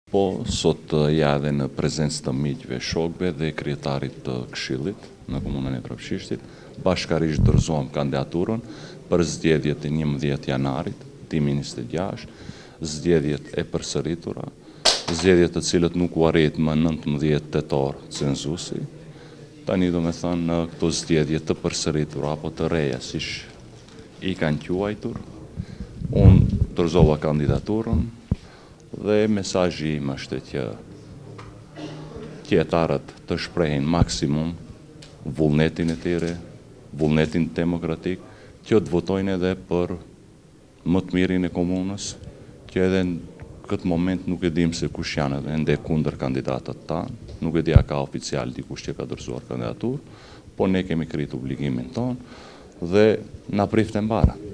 Po, sot ja edhe në prezencë të miqve, shokëve dhe kryetarit të Këshillit në komunën e Trapshishtit, bashkarisht dorëzohem kandidaturën për zgjedhjet e 11 janarit 2026, zgjedhjet e përsëritura, zgjedhjet të cilët nuk u arrit më 19 tetor cenzusi. Tani do me thënë në këto zgjedhje të përsëritura apo të reja, siç i kanë quajtur, unë dorëzova kandidaturën dhe mesazhi im është që qytetarët të shprehin maksimum vullnetin e tyre, vullnetin demokratik, që të votojnë edhe për më të mirin e komunës, që edhe në këtë moment nuk e dim se kush janë edhe ende kundër kandidatët tanë, nuk e di a ka oficial dikush që ka dorëzuar kandidaturë, po ne kemi kryer obligimin tonë dhe na prift e mbara.